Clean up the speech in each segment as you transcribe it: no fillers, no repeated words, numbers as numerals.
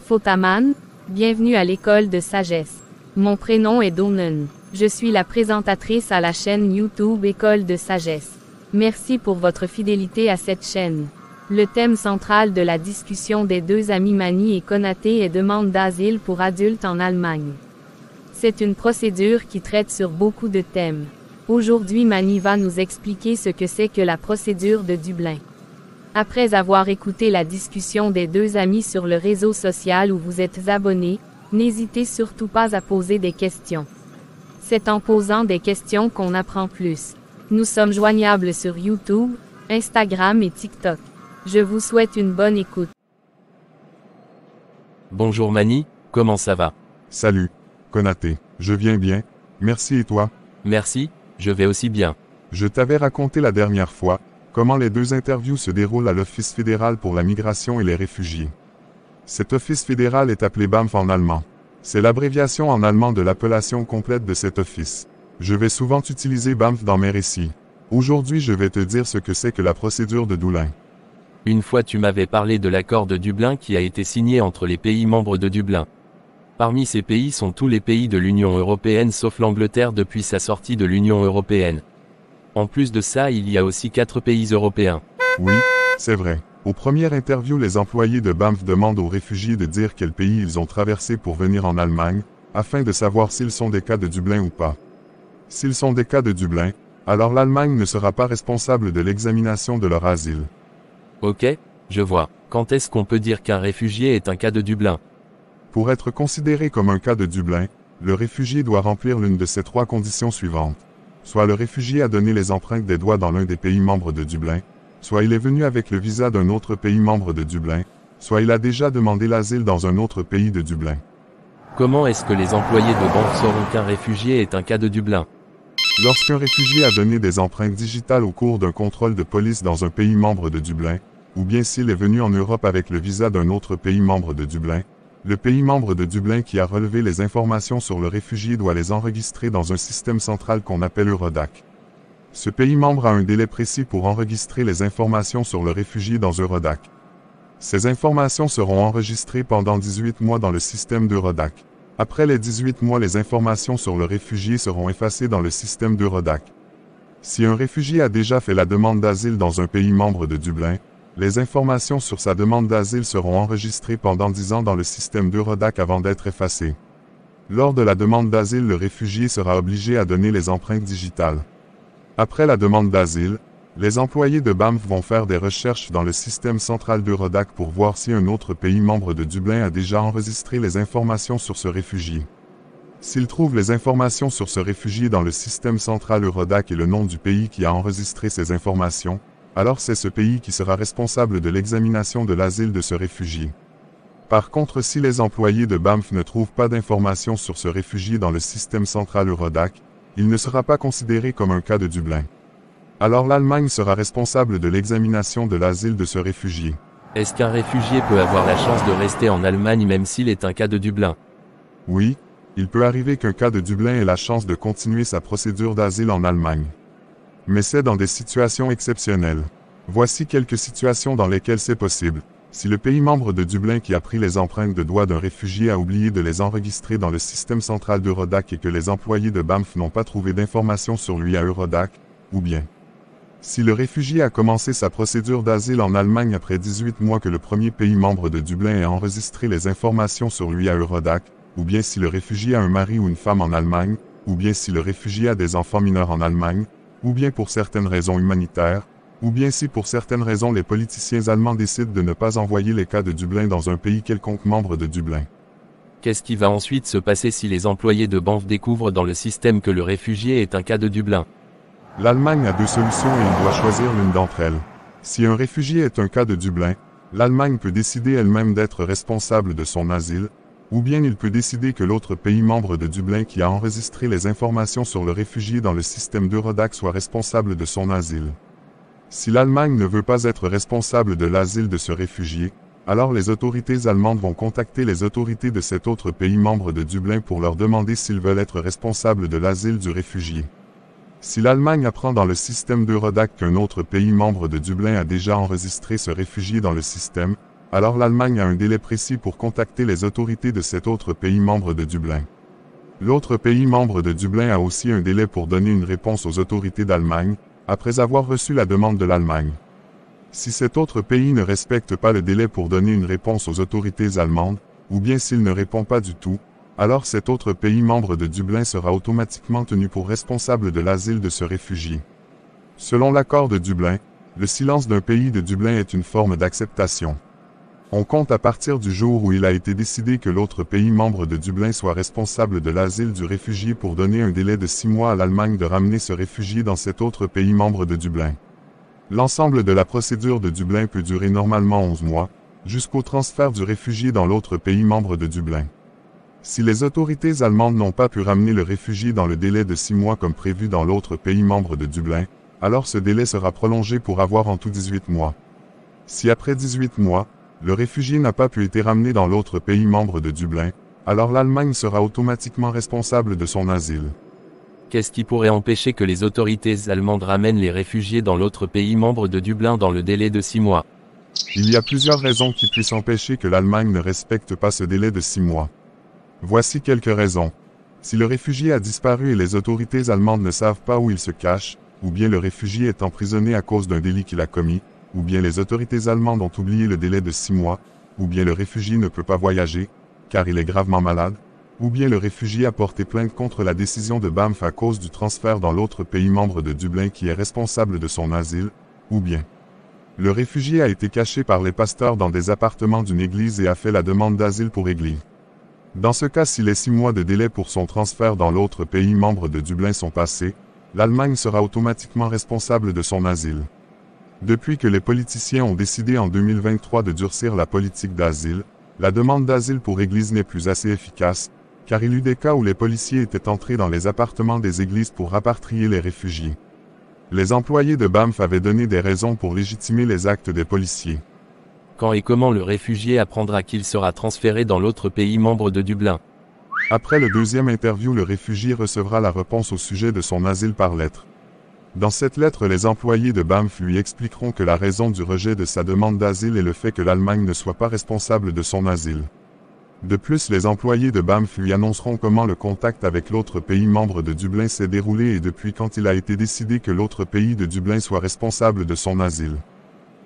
Fotaman, bienvenue à l'école de sagesse. Mon prénom est Donen. Je suis la présentatrice à la chaîne YouTube École de sagesse. Merci pour votre fidélité à cette chaîne. Le thème central de la discussion des deux amis Mani et Konaté est demande d'asile pour adultes en Allemagne. C'est une procédure qui traite sur beaucoup de thèmes. Aujourd'hui Mani va nous expliquer ce que c'est que la procédure de Dublin. Après avoir écouté la discussion des deux amis sur le réseau social où vous êtes abonnés, n'hésitez surtout pas à poser des questions. C'est en posant des questions qu'on apprend plus. Nous sommes joignables sur YouTube, Instagram et TikTok. Je vous souhaite une bonne écoute. Bonjour Mani, comment ça va? Salut, Konaté, je viens bien, merci et toi? Merci, je vais aussi bien. Je t'avais raconté la dernière fois, comment les deux interviews se déroulent à l'Office fédéral pour la migration et les réfugiés. Cet office fédéral est appelé BAMF en allemand. C'est l'abréviation en allemand de l'appellation complète de cet office. Je vais souvent utiliser BAMF dans mes récits. Aujourd'hui je vais te dire ce que c'est que la procédure de Dublin. Une fois tu m'avais parlé de l'accord de Dublin qui a été signé entre les pays membres de Dublin. Parmi ces pays sont tous les pays de l'Union européenne sauf l'Angleterre depuis sa sortie de l'Union européenne. En plus de ça, il y a aussi 4 pays européens. Oui, c'est vrai. Aux premières interviews, les employés de BAMF demandent aux réfugiés de dire quel pays ils ont traversé pour venir en Allemagne, afin de savoir s'ils sont des cas de Dublin ou pas. S'ils sont des cas de Dublin, alors l'Allemagne ne sera pas responsable de l'examination de leur asile. Ok, je vois. Quand est-ce qu'on peut dire qu'un réfugié est un cas de Dublin? Pour être considéré comme un cas de Dublin, le réfugié doit remplir l'une de ces 3 conditions suivantes. Soit le réfugié a donné les empreintes des doigts dans l'un des pays membres de Dublin, soit il est venu avec le visa d'un autre pays membre de Dublin, soit il a déjà demandé l'asile dans un autre pays de Dublin. Comment est-ce que les employés de banque sauront qu'un réfugié est un cas de Dublin? Lorsqu'un réfugié a donné des empreintes digitales au cours d'un contrôle de police dans un pays membre de Dublin, ou bien s'il est venu en Europe avec le visa d'un autre pays membre de Dublin, le pays membre de Dublin qui a relevé les informations sur le réfugié doit les enregistrer dans un système central qu'on appelle Eurodac. Ce pays membre a un délai précis pour enregistrer les informations sur le réfugié dans Eurodac. Ces informations seront enregistrées pendant 18 mois dans le système d'Eurodac. Après les 18 mois, les informations sur le réfugié seront effacées dans le système d'Eurodac. Si un réfugié a déjà fait la demande d'asile dans un pays membre de Dublin, les informations sur sa demande d'asile seront enregistrées pendant 10 ans dans le système d'Eurodac avant d'être effacées. Lors de la demande d'asile, le réfugié sera obligé à donner les empreintes digitales. Après la demande d'asile, les employés de BAMF vont faire des recherches dans le système central d'Eurodac pour voir si un autre pays membre de Dublin a déjà enregistré les informations sur ce réfugié. S'ils trouvent les informations sur ce réfugié dans le système central Eurodac et le nom du pays qui a enregistré ces informations, alors c'est ce pays qui sera responsable de l'examination de l'asile de ce réfugié. Par contre, si les employés de BAMF ne trouvent pas d'informations sur ce réfugié dans le système central Eurodac, il ne sera pas considéré comme un cas de Dublin. Alors l'Allemagne sera responsable de l'examination de l'asile de ce réfugié. Est-ce qu'un réfugié peut avoir la chance de rester en Allemagne même s'il est un cas de Dublin? Oui, il peut arriver qu'un cas de Dublin ait la chance de continuer sa procédure d'asile en Allemagne. Mais c'est dans des situations exceptionnelles. Voici quelques situations dans lesquelles c'est possible. Si le pays membre de Dublin qui a pris les empreintes de doigts d'un réfugié a oublié de les enregistrer dans le système central d'Eurodac et que les employés de BAMF n'ont pas trouvé d'informations sur lui à Eurodac, ou bien si le réfugié a commencé sa procédure d'asile en Allemagne après 18 mois que le premier pays membre de Dublin ait enregistré les informations sur lui à Eurodac, ou bien si le réfugié a un mari ou une femme en Allemagne, ou bien si le réfugié a des enfants mineurs en Allemagne, ou bien pour certaines raisons humanitaires, ou bien si pour certaines raisons les politiciens allemands décident de ne pas envoyer les cas de Dublin dans un pays quelconque membre de Dublin. Qu'est-ce qui va ensuite se passer si les employés de BAMF découvrent dans le système que le réfugié est un cas de Dublin? L'Allemagne a 2 solutions et il doit choisir l'une d'entre elles. Si un réfugié est un cas de Dublin, l'Allemagne peut décider elle-même d'être responsable de son asile, ou bien il peut décider que l'autre pays membre de Dublin qui a enregistré les informations sur le réfugié dans le système d'Eurodac soit responsable de son asile. Si l'Allemagne ne veut pas être responsable de l'asile de ce réfugié, alors les autorités allemandes vont contacter les autorités de cet autre pays membre de Dublin pour leur demander s'ils veulent être responsables de l'asile du réfugié. Si l'Allemagne apprend dans le système d'Eurodac qu'un autre pays membre de Dublin a déjà enregistré ce réfugié dans le système, alors l'Allemagne a un délai précis pour contacter les autorités de cet autre pays membre de Dublin. L'autre pays membre de Dublin a aussi un délai pour donner une réponse aux autorités d'Allemagne, après avoir reçu la demande de l'Allemagne. Si cet autre pays ne respecte pas le délai pour donner une réponse aux autorités allemandes, ou bien s'il ne répond pas du tout, alors cet autre pays membre de Dublin sera automatiquement tenu pour responsable de l'asile de ce réfugié. Selon l'accord de Dublin, le silence d'un pays de Dublin est une forme d'acceptation. On compte à partir du jour où il a été décidé que l'autre pays membre de Dublin soit responsable de l'asile du réfugié pour donner un délai de 6 mois à l'Allemagne de ramener ce réfugié dans cet autre pays membre de Dublin. L'ensemble de la procédure de Dublin peut durer normalement 11 mois, jusqu'au transfert du réfugié dans l'autre pays membre de Dublin. Si les autorités allemandes n'ont pas pu ramener le réfugié dans le délai de 6 mois comme prévu dans l'autre pays membre de Dublin, alors ce délai sera prolongé pour avoir en tout 18 mois. Si après 18 mois, le réfugié n'a pas pu être ramené dans l'autre pays membre de Dublin, alors l'Allemagne sera automatiquement responsable de son asile. Qu'est-ce qui pourrait empêcher que les autorités allemandes ramènent les réfugiés dans l'autre pays membre de Dublin dans le délai de 6 mois? Il y a plusieurs raisons qui puissent empêcher que l'Allemagne ne respecte pas ce délai de 6 mois. Voici quelques raisons. Si le réfugié a disparu et les autorités allemandes ne savent pas où il se cache, ou bien le réfugié est emprisonné à cause d'un délit qu'il a commis, ou bien les autorités allemandes ont oublié le délai de 6 mois, ou bien le réfugié ne peut pas voyager, car il est gravement malade, ou bien le réfugié a porté plainte contre la décision de Banff à cause du transfert dans l'autre pays membre de Dublin qui est responsable de son asile, ou bien le réfugié a été caché par les pasteurs dans des appartements d'une église et a fait la demande d'asile pour église. Dans ce cas, si les 6 mois de délai pour son transfert dans l'autre pays membre de Dublin sont passés, l'Allemagne sera automatiquement responsable de son asile. Depuis que les politiciens ont décidé en 2023 de durcir la politique d'asile, la demande d'asile pour église n'est plus assez efficace, car il y eut des cas où les policiers étaient entrés dans les appartements des églises pour rapatrier les réfugiés. Les employés de Banff avaient donné des raisons pour légitimer les actes des policiers. Quand et comment le réfugié apprendra qu'il sera transféré dans l'autre pays membre de Dublin? Après le deuxième interview, le réfugié recevra la réponse au sujet de son asile par lettre. Dans cette lettre, les employés de Banff lui expliqueront que la raison du rejet de sa demande d'asile est le fait que l'Allemagne ne soit pas responsable de son asile. De plus, les employés de Banff lui annonceront comment le contact avec l'autre pays membre de Dublin s'est déroulé et depuis quand il a été décidé que l'autre pays de Dublin soit responsable de son asile.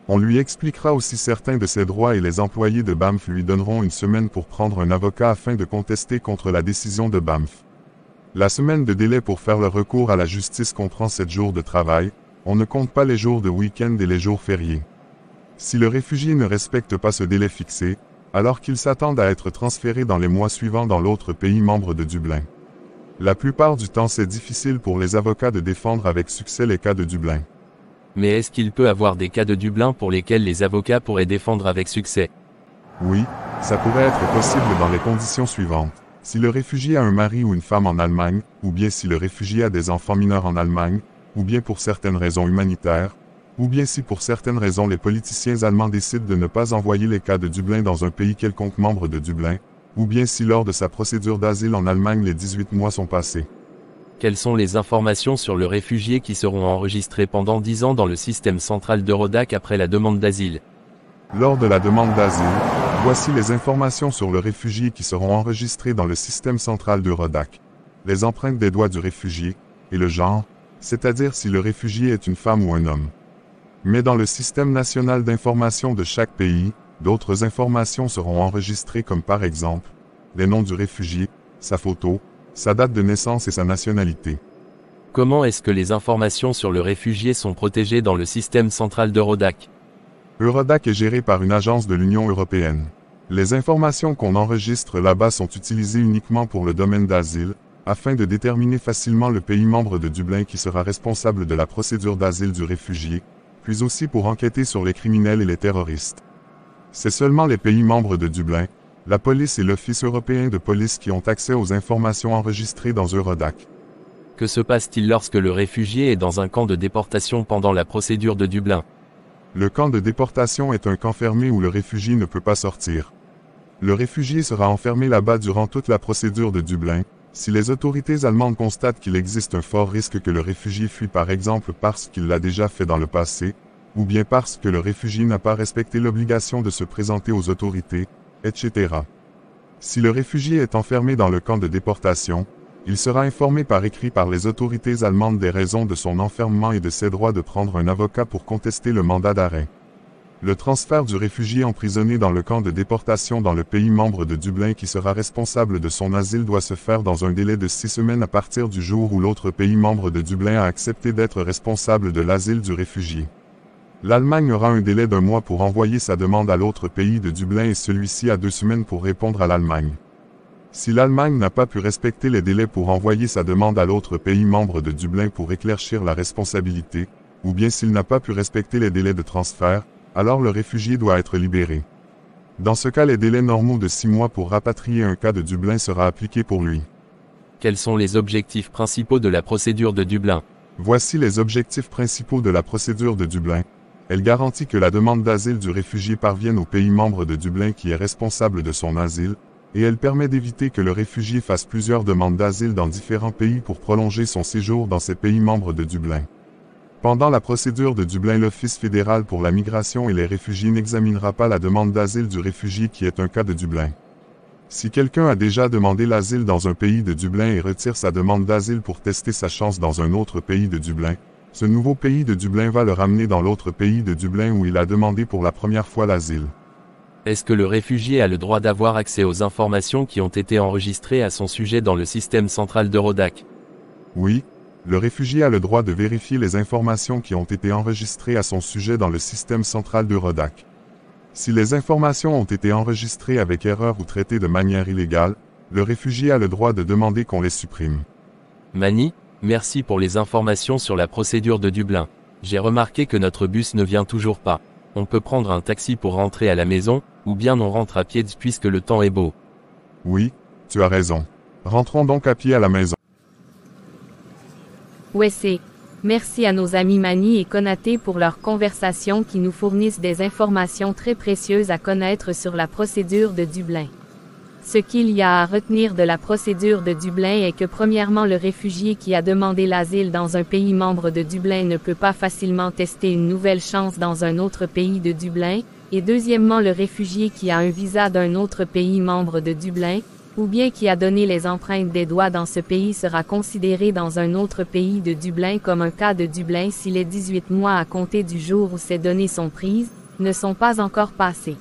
On lui expliquera aussi certains de ses droits et les employés de Banff lui donneront une semaine pour prendre un avocat afin de contester contre la décision de Banff. La semaine de délai pour faire le recours à la justice comprend 7 jours de travail, on ne compte pas les jours de week-end et les jours fériés. Si le réfugié ne respecte pas ce délai fixé, alors qu'il s'attend à être transféré dans les mois suivants dans l'autre pays membre de Dublin. La plupart du temps, c'est difficile pour les avocats de défendre avec succès les cas de Dublin. Mais est-ce qu'il peut avoir des cas de Dublin pour lesquels les avocats pourraient défendre avec succès? Oui, ça pourrait être possible dans les conditions suivantes. Si le réfugié a un mari ou une femme en Allemagne, ou bien si le réfugié a des enfants mineurs en Allemagne, ou bien pour certaines raisons humanitaires, ou bien si pour certaines raisons les politiciens allemands décident de ne pas envoyer les cas de Dublin dans un pays quelconque membre de Dublin, ou bien si lors de sa procédure d'asile en Allemagne les 18 mois sont passés. Quelles sont les informations sur le réfugié qui seront enregistrées pendant 10 ans dans le système central d'Eurodac après la demande d'asile? Lors de la demande d'asile, voici les informations sur le réfugié qui seront enregistrées dans le système central d'Eurodac. Les empreintes des doigts du réfugié, et le genre, c'est-à-dire si le réfugié est une femme ou un homme. Mais dans le système national d'information de chaque pays, d'autres informations seront enregistrées comme par exemple, les noms du réfugié, sa photo, sa date de naissance et sa nationalité. Comment est-ce que les informations sur le réfugié sont protégées dans le système central d'Eurodac? Eurodac est géré par une agence de l'Union européenne. Les informations qu'on enregistre là-bas sont utilisées uniquement pour le domaine d'asile, afin de déterminer facilement le pays membre de Dublin qui sera responsable de la procédure d'asile du réfugié, puis aussi pour enquêter sur les criminels et les terroristes. C'est seulement les pays membres de Dublin, la police et l'Office européen de police qui ont accès aux informations enregistrées dans Eurodac. Que se passe-t-il lorsque le réfugié est dans un camp de déportation pendant la procédure de Dublin? Le camp de déportation est un camp fermé où le réfugié ne peut pas sortir. Le réfugié sera enfermé là-bas durant toute la procédure de Dublin. Si les autorités allemandes constatent qu'il existe un fort risque que le réfugié fuit par exemple parce qu'il l'a déjà fait dans le passé, ou bien parce que le réfugié n'a pas respecté l'obligation de se présenter aux autorités, etc. Si le réfugié est enfermé dans le camp de déportation, il sera informé par écrit par les autorités allemandes des raisons de son enfermement et de ses droits de prendre un avocat pour contester le mandat d'arrêt. Le transfert du réfugié emprisonné dans le camp de déportation dans le pays membre de Dublin qui sera responsable de son asile doit se faire dans un délai de 6 semaines à partir du jour où l'autre pays membre de Dublin a accepté d'être responsable de l'asile du réfugié. L'Allemagne aura un délai d'1 mois pour envoyer sa demande à l'autre pays de Dublin et celui-ci a 2 semaines pour répondre à l'Allemagne. Si l'Allemagne n'a pas pu respecter les délais pour envoyer sa demande à l'autre pays membre de Dublin pour éclaircir la responsabilité, ou bien s'il n'a pas pu respecter les délais de transfert, alors le réfugié doit être libéré. Dans ce cas, les délais normaux de 6 mois pour rapatrier un cas de Dublin sera appliqué pour lui. Quels sont les objectifs principaux de la procédure de Dublin? Voici les objectifs principaux de la procédure de Dublin. Elle garantit que la demande d'asile du réfugié parvienne au pays membre de Dublin qui est responsable de son asile, et elle permet d'éviter que le réfugié fasse plusieurs demandes d'asile dans différents pays pour prolonger son séjour dans ces pays membres de Dublin. Pendant la procédure de Dublin, l'Office fédéral pour la migration et les réfugiés n'examinera pas la demande d'asile du réfugié qui est un cas de Dublin. Si quelqu'un a déjà demandé l'asile dans un pays de Dublin et retire sa demande d'asile pour tester sa chance dans un autre pays de Dublin, ce nouveau pays de Dublin va le ramener dans l'autre pays de Dublin où il a demandé pour la première fois l'asile. Est-ce que le réfugié a le droit d'avoir accès aux informations qui ont été enregistrées à son sujet dans le système central d'Eurodac? Oui. Le réfugié a le droit de vérifier les informations qui ont été enregistrées à son sujet dans le système central d'Eurodac. Si les informations ont été enregistrées avec erreur ou traitées de manière illégale, le réfugié a le droit de demander qu'on les supprime. Mani, merci pour les informations sur la procédure de Dublin. J'ai remarqué que notre bus ne vient toujours pas. On peut prendre un taxi pour rentrer à la maison, ou bien on rentre à pied puisque le temps est beau. Oui, tu as raison. Rentrons donc à pied à la maison. Ouais, merci à nos amis Mani et Konaté pour leur conversation qui nous fournissent des informations très précieuses à connaître sur la procédure de Dublin. Ce qu'il y a à retenir de la procédure de Dublin est que premièrement le réfugié qui a demandé l'asile dans un pays membre de Dublin ne peut pas facilement tester une nouvelle chance dans un autre pays de Dublin, et deuxièmement le réfugié qui a un visa d'un autre pays membre de Dublin, ou bien qui a donné les empreintes des doigts dans ce pays sera considéré dans un autre pays de Dublin comme un cas de Dublin si les 18 mois à compter du jour où ces données sont prises, ne sont pas encore passés.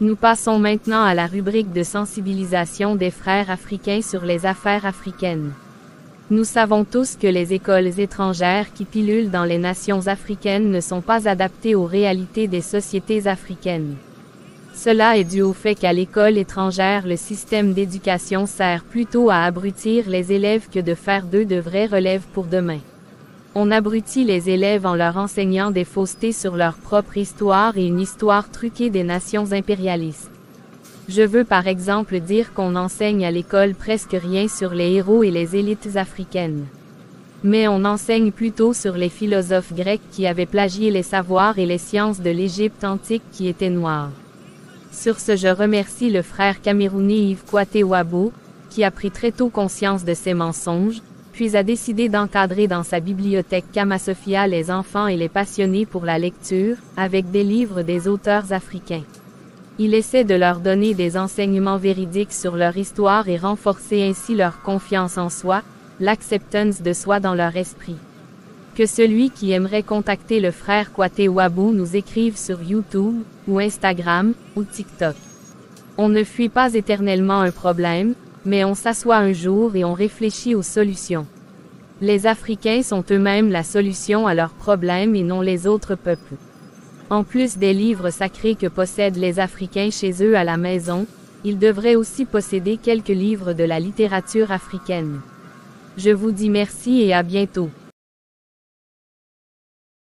Nous passons maintenant à la rubrique de sensibilisation des frères africains sur les affaires africaines. Nous savons tous que les écoles étrangères qui pilulent dans les nations africaines ne sont pas adaptées aux réalités des sociétés africaines. Cela est dû au fait qu'à l'école étrangère le système d'éducation sert plutôt à abrutir les élèves que de faire d'eux de vrais relèves pour demain. On abrutit les élèves en leur enseignant des faussetés sur leur propre histoire et une histoire truquée des nations impérialistes. Je veux par exemple dire qu'on enseigne à l'école presque rien sur les héros et les élites africaines. Mais on enseigne plutôt sur les philosophes grecs qui avaient plagié les savoirs et les sciences de l'Égypte antique qui étaient noirs. Sur ce, je remercie le frère camerounais Yves Kouaté Wabo, qui a pris très tôt conscience de ces mensonges, puis a décidé d'encadrer dans sa bibliothèque Kama Sophia les enfants et les passionnés pour la lecture, avec des livres des auteurs africains. Il essaie de leur donner des enseignements véridiques sur leur histoire et renforcer ainsi leur confiance en soi, l'acceptance de soi dans leur esprit. Que celui qui aimerait contacter le frère Kouaté Wabo nous écrive sur YouTube, ou Instagram, ou TikTok. On ne fuit pas éternellement un problème, mais on s'assoit un jour et on réfléchit aux solutions. Les Africains sont eux-mêmes la solution à leurs problèmes et non les autres peuples. En plus des livres sacrés que possèdent les Africains chez eux à la maison, ils devraient aussi posséder quelques livres de la littérature africaine. Je vous dis merci et à bientôt.